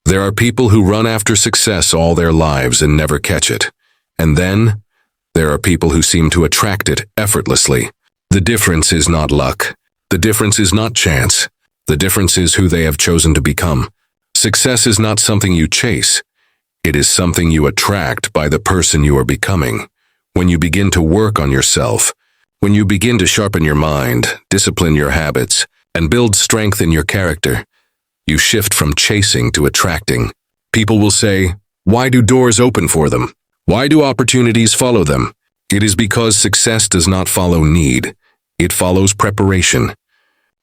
There are people who run after success all their lives and never catch it. And then, there are people who seem to attract it effortlessly. The difference is not luck. The difference is not chance. The difference is who they have chosen to become. Success is not something you chase. It is something you attract by the person you are becoming. When you begin to work on yourself, when you begin to sharpen your mind, discipline your habits, and build strength in your character, you shift from chasing to attracting. People will say, "Why do doors open for them? Why do opportunities follow them?" It is because success does not follow need. It follows preparation.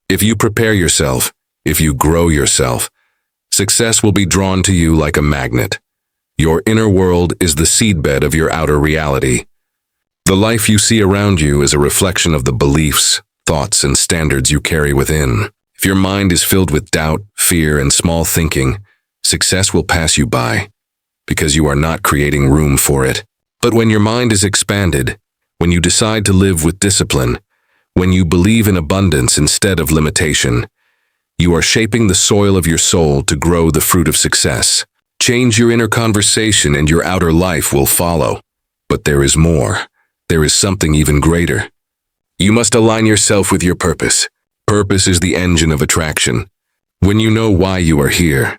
If you prepare yourself, if you grow yourself, success will be drawn to you like a magnet. Your inner world is the seedbed of your outer reality. The life you see around you is a reflection of the beliefs, thoughts, and standards you carry within. If your mind is filled with doubt, fear, and small thinking, success will pass you by, because you are not creating room for it. But when your mind is expanded, when you decide to live with discipline, when you believe in abundance instead of limitation, you are shaping the soil of your soul to grow the fruit of success. Change your inner conversation and your outer life will follow. But there is more. There is something even greater. You must align yourself with your purpose. Purpose is the engine of attraction. When you know why you are here,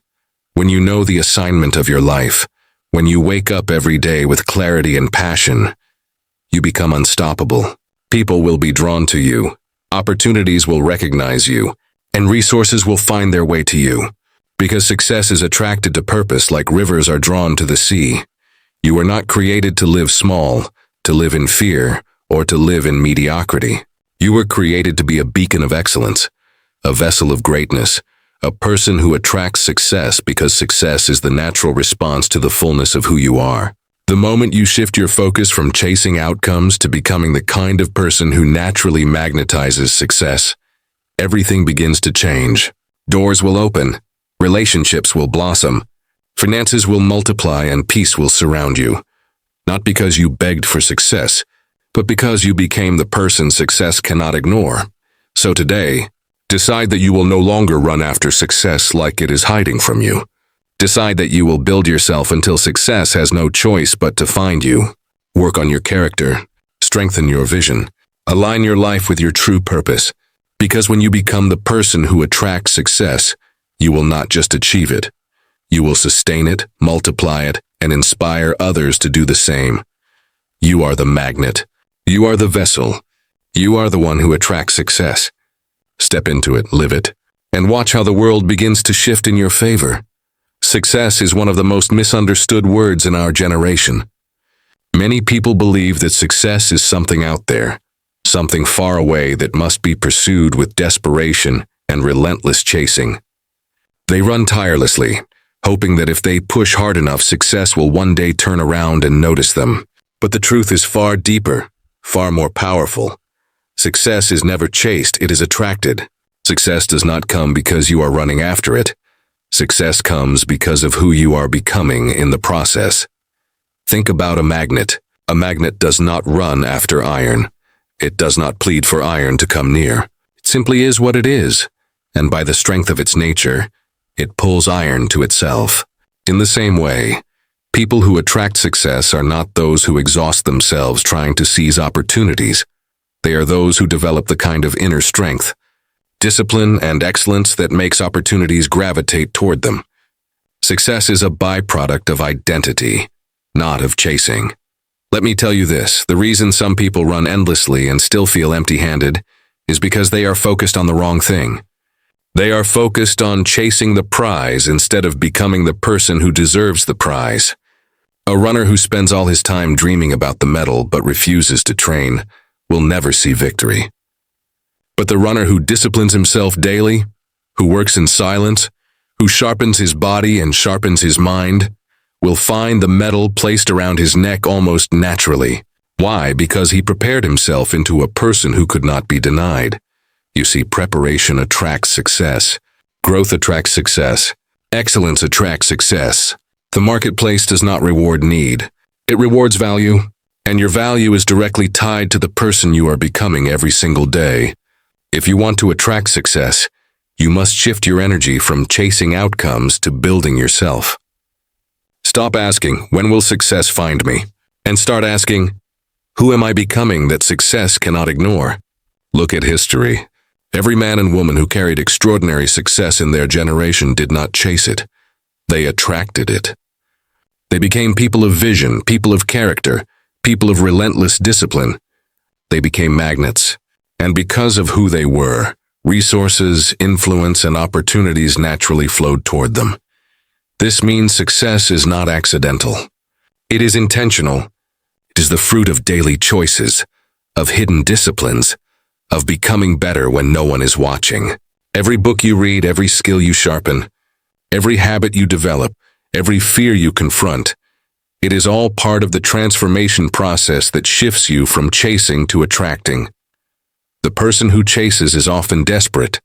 when you know the assignment of your life, when you wake up every day with clarity and passion, you become unstoppable. People will be drawn to you, opportunities will recognize you, and resources will find their way to you. Because success is attracted to purpose like rivers are drawn to the sea. You were not created to live small, to live in fear, or to live in mediocrity. You were created to be a beacon of excellence, a vessel of greatness, a person who attracts success because success is the natural response to the fullness of who you are. The moment you shift your focus from chasing outcomes to becoming the kind of person who naturally magnetizes success, everything begins to change. Doors will open, relationships will blossom, finances will multiply, and peace will surround you. Not because you begged for success, but because you became the person success cannot ignore. So today, decide that you will no longer run after success like it is hiding from you. Decide that you will build yourself until success has no choice but to find you. Work on your character, strengthen your vision, align your life with your true purpose. Because when you become the person who attracts success, you will not just achieve it. You will sustain it, multiply it, and inspire others to do the same. You are the magnet. You are the vessel. You are the one who attracts success. Step into it, live it, and watch how the world begins to shift in your favor. Success is one of the most misunderstood words in our generation. Many people believe that success is something out there, something far away that must be pursued with desperation and relentless chasing. They run tirelessly, hoping that if they push hard enough, success will one day turn around and notice them. But the truth is far deeper, far more powerful. Success is never chased, it is attracted. Success does not come because you are running after it. Success comes because of who you are becoming in the process. Think about a magnet. A magnet does not run after iron. It does not plead for iron to come near. It simply is what it is, and by the strength of its nature, it pulls iron to itself. In the same way, people who attract success are not those who exhaust themselves trying to seize opportunities. They are those who develop the kind of inner strength, discipline, and excellence that makes opportunities gravitate toward them. Success is a byproduct of identity, not of chasing. Let me tell you this, the reason some people run endlessly and still feel empty-handed is because they are focused on the wrong thing. They are focused on chasing the prize instead of becoming the person who deserves the prize. A runner who spends all his time dreaming about the medal but refuses to train will never see victory. But the runner who disciplines himself daily, who works in silence, who sharpens his body and sharpens his mind, will find the medal placed around his neck almost naturally. Why? Because he prepared himself into a person who could not be denied. You see, preparation attracts success. Growth attracts success. Excellence attracts success. The marketplace does not reward need. It rewards value, and your value is directly tied to the person you are becoming every single day. If you want to attract success, You must shift your energy from chasing outcomes to building yourself. Stop asking, when will success find me? And start asking, who am I becoming that success cannot ignore? Look at history. Every man and woman who carried extraordinary success in their generation did not chase it. They attracted it. They became people of vision, people of character, people of relentless discipline. They became magnets. And because of who they were, resources, influence, and opportunities naturally flowed toward them. This means success is not accidental. It is intentional. It is the fruit of daily choices, of hidden disciplines, of becoming better when no one is watching. Every book you read, every skill you sharpen, every habit you develop, every fear you confront, it is all part of the transformation process that shifts you from chasing to attracting. The person who chases is often desperate,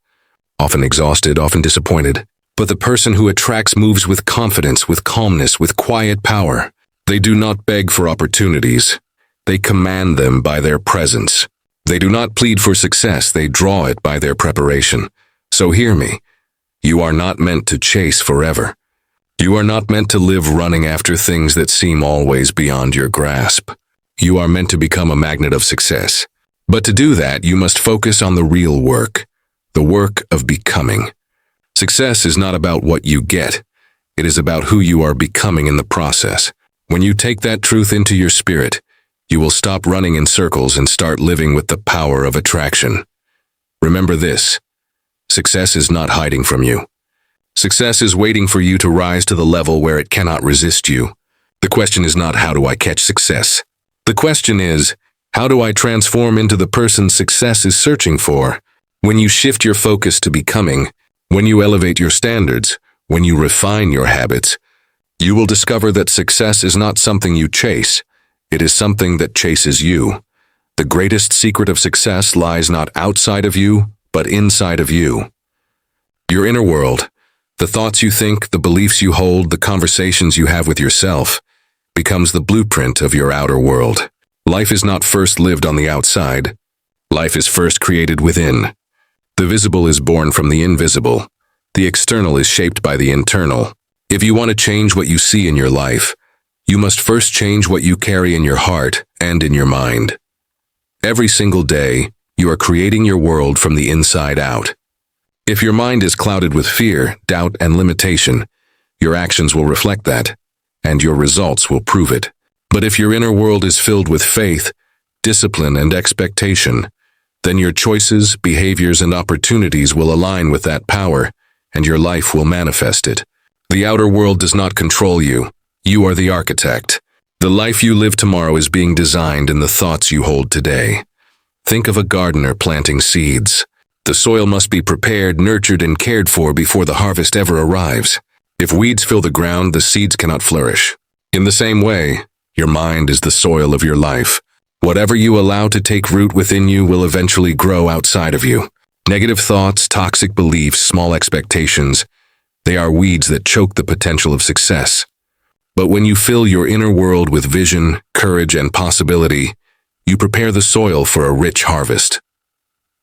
often exhausted, often disappointed. But the person who attracts moves with confidence, with calmness, with quiet power. They do not beg for opportunities. They command them by their presence. They do not plead for success, they draw it by their preparation. So hear me. You are not meant to chase forever. You are not meant to live running after things that seem always beyond your grasp. You are meant to become a magnet of success. But to do that, you must focus on the real work, the work of becoming. Success is not about what you get. It is about who you are becoming in the process. When you take that truth into your spirit, you will stop running in circles and start living with the power of attraction. Remember this: success is not hiding from you. Success is waiting for you to rise to the level where it cannot resist you. The question is not, how do I catch success? The question is, how do I transform into the person success is searching for? When you shift your focus to becoming, when you elevate your standards, when you refine your habits, you will discover that success is not something you chase. It is something that chases you. The greatest secret of success lies not outside of you, but inside of you. Your inner world, the thoughts you think, the beliefs you hold, the conversations you have with yourself, becomes the blueprint of your outer world. Life is not first lived on the outside. Life is first created within. The visible is born from the invisible. The external is shaped by the internal. If you want to change what you see in your life, you must first change what you carry in your heart and in your mind. Every single day, you are creating your world from the inside out. If your mind is clouded with fear, doubt, and limitation, your actions will reflect that, and your results will prove it. But if your inner world is filled with faith, discipline, and expectation, then your choices, behaviors, and opportunities will align with that power, and your life will manifest it. The outer world does not control you. You are the architect. The life you live tomorrow is being designed in the thoughts you hold today. Think of a gardener planting seeds. The soil must be prepared, nurtured, and cared for before the harvest ever arrives. If weeds fill the ground, the seeds cannot flourish. In the same way, your mind is the soil of your life. Whatever you allow to take root within you will eventually grow outside of you. Negative thoughts, toxic beliefs, small expectations, they are weeds that choke the potential of success. But when you fill your inner world with vision, courage, and possibility, you prepare the soil for a rich harvest.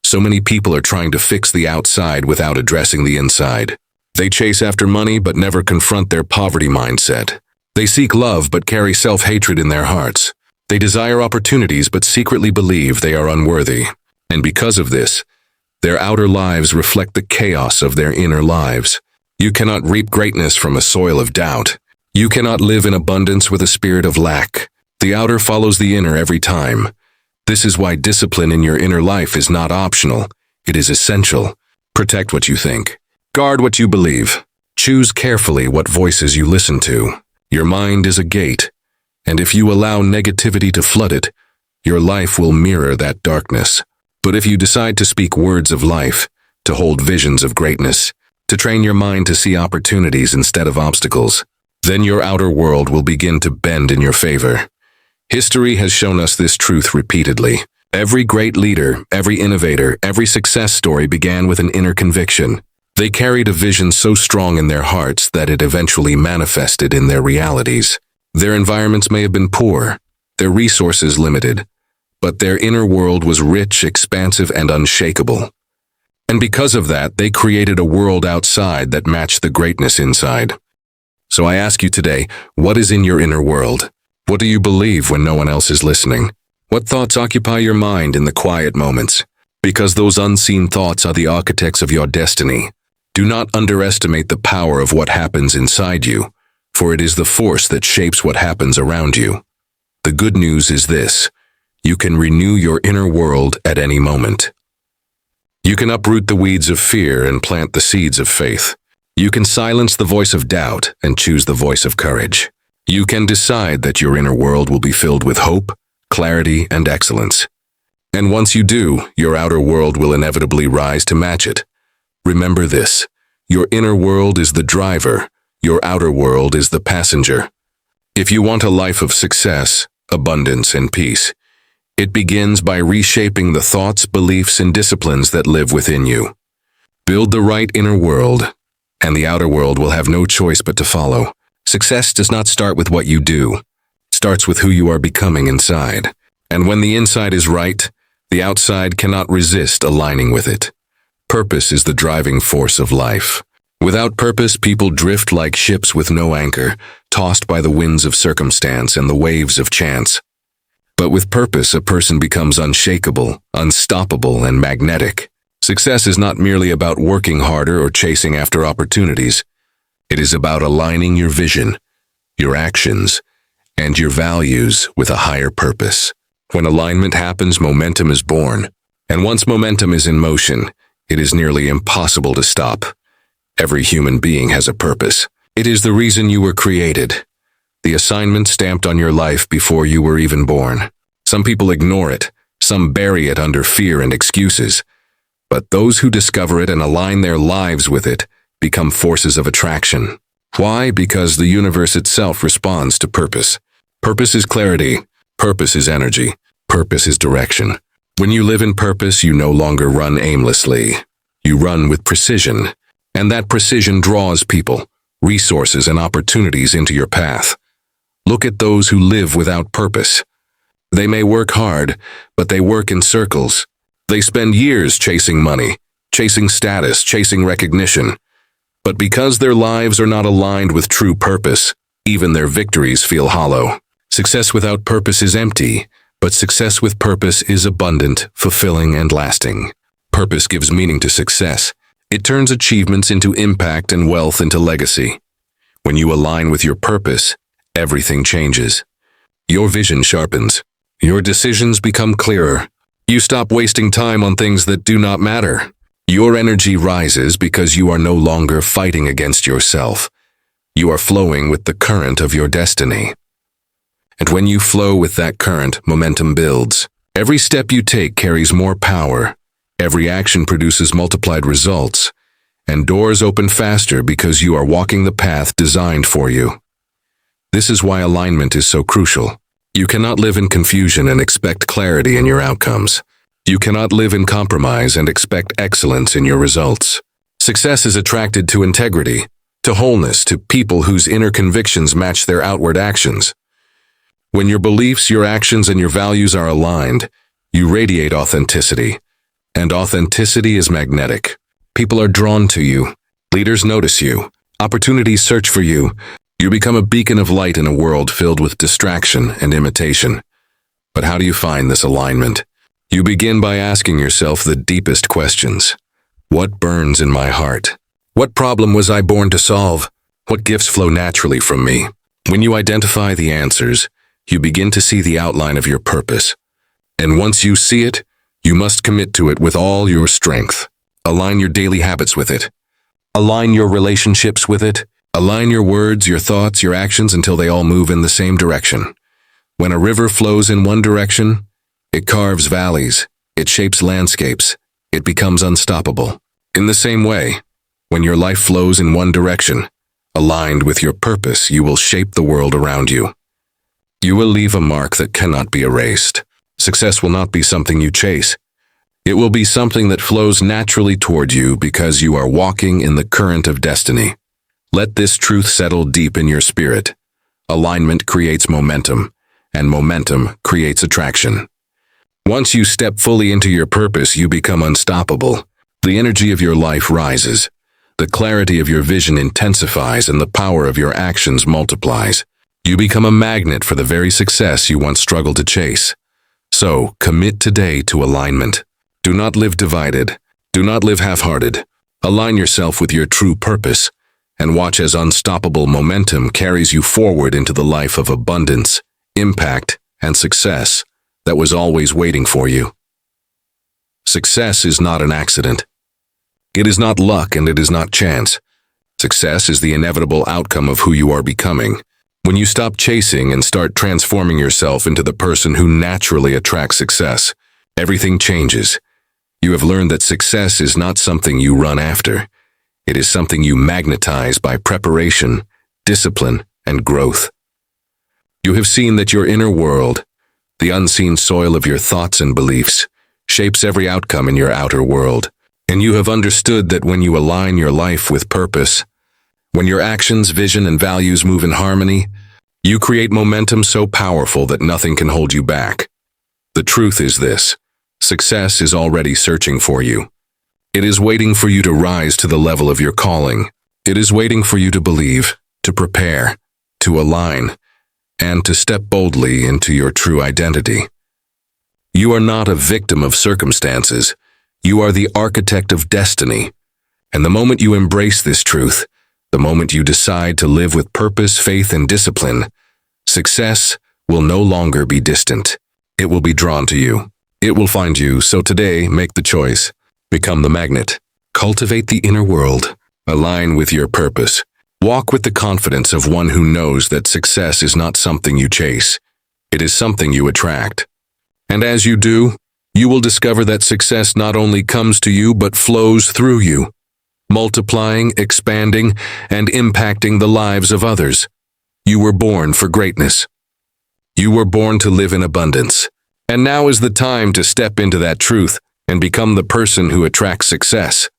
So many people are trying to fix the outside without addressing the inside. They chase after money but never confront their poverty mindset. They seek love but carry self-hatred in their hearts. They desire opportunities but secretly believe they are unworthy. And because of this, their outer lives reflect the chaos of their inner lives. You cannot reap greatness from a soil of doubt. You cannot live in abundance with a spirit of lack. The outer follows the inner every time. This is why discipline in your inner life is not optional. It is essential. Protect what you think. Guard what you believe. Choose carefully what voices you listen to. Your mind is a gate, and if you allow negativity to flood it, your life will mirror that darkness. But if you decide to speak words of life, to hold visions of greatness, to train your mind to see opportunities instead of obstacles, then your outer world will begin to bend in your favor. History has shown us this truth repeatedly. Every great leader, every innovator, every success story began with an inner conviction. They carried a vision so strong in their hearts that it eventually manifested in their realities. Their environments may have been poor, their resources limited, but their inner world was rich, expansive, and unshakable. And because of that, they created a world outside that matched the greatness inside. So I ask you today, what is in your inner world? What do you believe when no one else is listening? What thoughts occupy your mind in the quiet moments? Because those unseen thoughts are the architects of your destiny. Do not underestimate the power of what happens inside you, for it is the force that shapes what happens around you. The good news is this: you can renew your inner world at any moment. You can uproot the weeds of fear and plant the seeds of faith. You can silence the voice of doubt and choose the voice of courage. You can decide that your inner world will be filled with hope, clarity, and excellence. And once you do, your outer world will inevitably rise to match it. Remember this: your inner world is the driver, your outer world is the passenger. If you want a life of success, abundance, and peace, it begins by reshaping the thoughts, beliefs, and disciplines that live within you. Build the right inner world, and the outer world will have no choice but to follow. Success does not start with what you do. It starts with who you are becoming inside. And when the inside is right, the outside cannot resist aligning with it. Purpose is the driving force of life. Without purpose, people drift like ships with no anchor, tossed by the winds of circumstance and the waves of chance. But with purpose, a person becomes unshakable, unstoppable, and magnetic. Success is not merely about working harder or chasing after opportunities. It is about aligning your vision, your actions, and your values with a higher purpose. When alignment happens, momentum is born. And once momentum is in motion, it is nearly impossible to stop. Every human being has a purpose. It is the reason you were created. The assignment stamped on your life before you were even born. Some people ignore it. Some bury it under fear and excuses. But those who discover it and align their lives with it become forces of attraction. Why? Because the universe itself responds to purpose. Purpose is clarity. Purpose is energy. Purpose is direction. When you live in purpose, you no longer run aimlessly. You run with precision. And that precision draws people, resources, and opportunities into your path. Look at those who live without purpose. They may work hard, but they work in circles. They spend years chasing money, chasing status, chasing recognition. But because their lives are not aligned with true purpose, even their victories feel hollow. Success without purpose is empty, but success with purpose is abundant, fulfilling, and lasting. Purpose gives meaning to success. It turns achievements into impact and wealth into legacy. When you align with your purpose, everything changes. Your vision sharpens. Your decisions become clearer. You stop wasting time on things that do not matter. Your energy rises because you are no longer fighting against yourself. You are flowing with the current of your destiny. And when you flow with that current, momentum builds. Every step you take carries more power. Every action produces multiplied results. And doors open faster because you are walking the path designed for you. This is why alignment is so crucial. You cannot live in confusion and expect clarity in your outcomes. You cannot live in compromise and expect excellence in your results. Success is attracted to integrity, to wholeness, to people whose inner convictions match their outward actions. When your beliefs, your actions, and your values are aligned, you radiate authenticity. And authenticity is magnetic. People are drawn to you. Leaders notice you. Opportunities search for you. You become a beacon of light in a world filled with distraction and imitation. But how do you find this alignment? You begin by asking yourself the deepest questions. What burns in my heart? What problem was I born to solve? What gifts flow naturally from me? When you identify the answers, you begin to see the outline of your purpose. And once you see it, you must commit to it with all your strength. Align your daily habits with it. Align your relationships with it. Align your words, your thoughts, your actions until they all move in the same direction. When a river flows in one direction, it carves valleys, it shapes landscapes, it becomes unstoppable. In the same way, when your life flows in one direction, aligned with your purpose, you will shape the world around you. You will leave a mark that cannot be erased. Success will not be something you chase. It will be something that flows naturally toward you because you are walking in the current of destiny. Let this truth settle deep in your spirit. Alignment creates momentum, and momentum creates attraction. Once you step fully into your purpose, you become unstoppable. The energy of your life rises. The clarity of your vision intensifies and the power of your actions multiplies. You become a magnet for the very success you once struggled to chase. So, commit today to alignment. Do not live divided. Do not live half-hearted. Align yourself with your true purpose and watch as unstoppable momentum carries you forward into the life of abundance, impact, and success that was always waiting for you. Success is not an accident. It is not luck and it is not chance. Success is the inevitable outcome of who you are becoming. When you stop chasing and start transforming yourself into the person who naturally attracts success, everything changes. You have learned that success is not something you run after. It is something you magnetize by preparation, discipline, and growth. You have seen that your inner world, the unseen soil of your thoughts and beliefs, shapes every outcome in your outer world. And you have understood that when you align your life with purpose, when your actions, vision, and values move in harmony, you create momentum so powerful that nothing can hold you back. The truth is this: success is already searching for you. It is waiting for you to rise to the level of your calling. It is waiting for you to believe, to prepare, to align, and to step boldly into your true identity. You are not a victim of circumstances. You are the architect of destiny. And the moment you embrace this truth, the moment you decide to live with purpose, faith, and discipline, success will no longer be distant. It will be drawn to you. It will find you. So today, make the choice. Become the magnet. Cultivate the inner world. Align with your purpose. Walk with the confidence of one who knows that success is not something you chase. It is something you attract. And as you do, you will discover that success not only comes to you but flows through you, multiplying, expanding, and impacting the lives of others. You were born for greatness. You were born to live in abundance. And now is the time to step into that truth and become the person who attracts success.